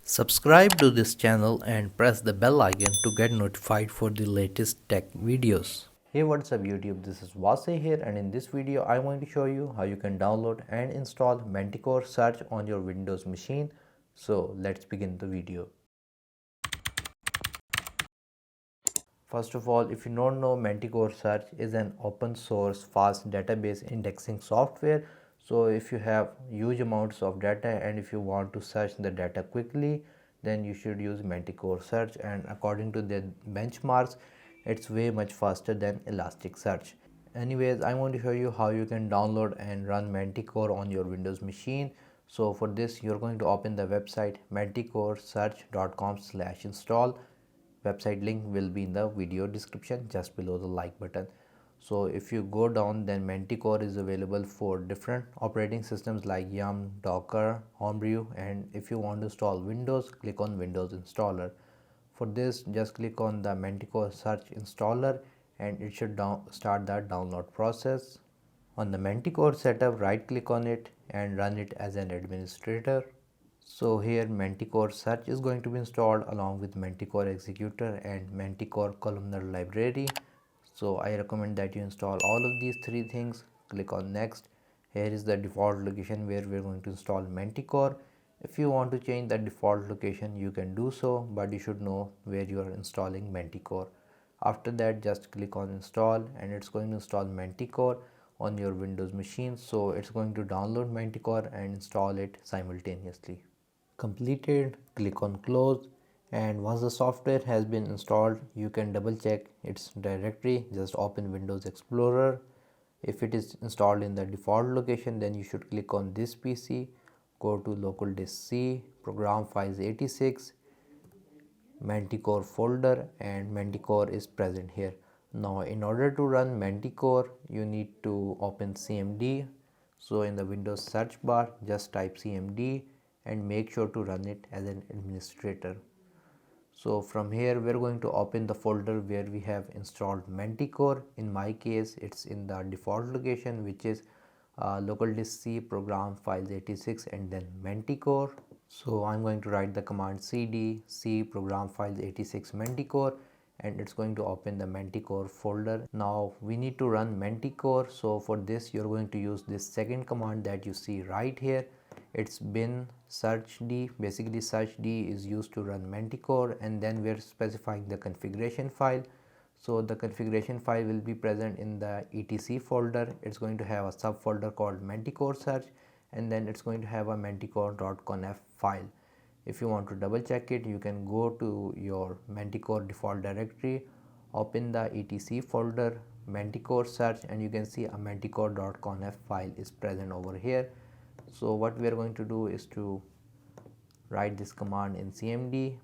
Subscribe to this channel and press the bell icon to get notified for the latest tech videos. Hey, what's up YouTube, this is Wasay here, and in this video I'm going to show you how you can download and install Manticore Search on your Windows machine. So let's begin the video. First of all, if you don't know, Manticore Search is an open source fast database indexing software. So if you have huge amounts of data and if you want to search the data quickly, then you should use Manticore Search, and according to the benchmarks, it's way much faster than Elasticsearch. Anyways, I'm going to show you how you can download and run Manticore on your Windows machine. So for this, you're going to open the website manticoresearch.com/install. Website link will be in the video description just below the like button. So if you go down, then Manticore is available for different operating systems like Yum, Docker, Homebrew, and if you want to install Windows, click on Windows installer. For this, just click on the Manticore Search installer and it should start the download process. On the Manticore setup, right click on it and run it as an administrator. So here Manticore Search is going to be installed along with Manticore Executor and Manticore Columnar Library. So I recommend that you install all of these three things. Click on next. Here is the default location where we are going to install Manticore. If you want to change the default location, you can do so, but you should know where you are installing Manticore. After that, just click on install and it's going to install Manticore on your Windows machine. So it's going to download Manticore and install it simultaneously. Completed, click on close, and once the software has been installed, you can double check its directory. Just open Windows Explorer. If it is installed in the default location, then you should click on this PC, go to local disk C, program files 86, Manticore folder, and Manticore is present here. Now in order to run Manticore, you need to open CMD. So in the Windows search bar, just type CMD and make sure to run it as an administrator. So from here we're going to open the folder where we have installed Manticore. In my case, it's in the default location, which is local disk C, program files 86, and then Manticore. So I'm going to write the command cd c program files 86 Manticore, and it's going to open the Manticore folder. Now we need to run Manticore, so for this you're going to use this second command that you see right here. It's bin searchd. Basically searchd is used to run Manticore, and then we're specifying the configuration file. So the configuration file will be present in the etc folder. It's going to have a subfolder called Manticore Search, and then it's going to have a manticore.conf file. If you want to double check it, you can go to your Manticore default directory, open the etc folder, Manticore Search, and you can see a manticore.conf file is present over here. So what we are going to do is to write this command in CMD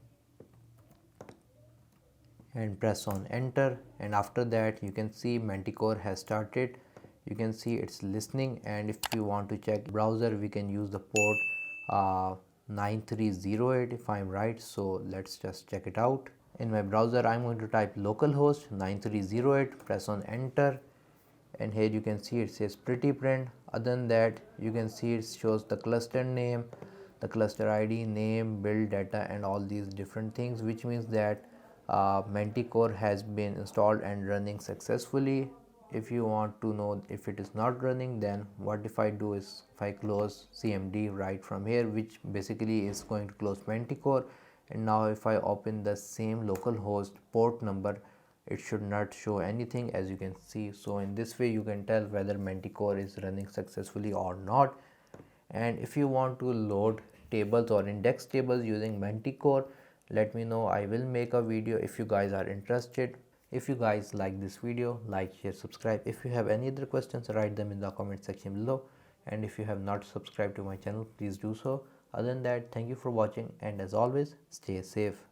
and press on enter, and after that you can see Manticore has started. You can see it's listening, and if you want to check browser, we can use the port 9308 if I'm right. So let's just check it out. In my browser, I'm going to type localhost 9308, press on enter, and here you can see it says pretty print. Other than that, you can see it shows the cluster name, the cluster ID, name, build data, and all these different things, which means that Manticore has been installed and running successfully. If you want to know if it is not running, then what if I do is if I close CMD right from here, which basically is going to close Manticore, and now if I open the same localhost port number, it should not show anything, as you can see. So in this way you can tell whether Manticore is running successfully or not. And if you want to load tables or index tables using Manticore, let me know. I will make a video if you guys are interested. If you guys like this video, like, share, subscribe. If you have any other questions, write them in the comment section below, and if you have not subscribed to my channel, please do so. Other than that, thank you for watching, and as always, stay safe.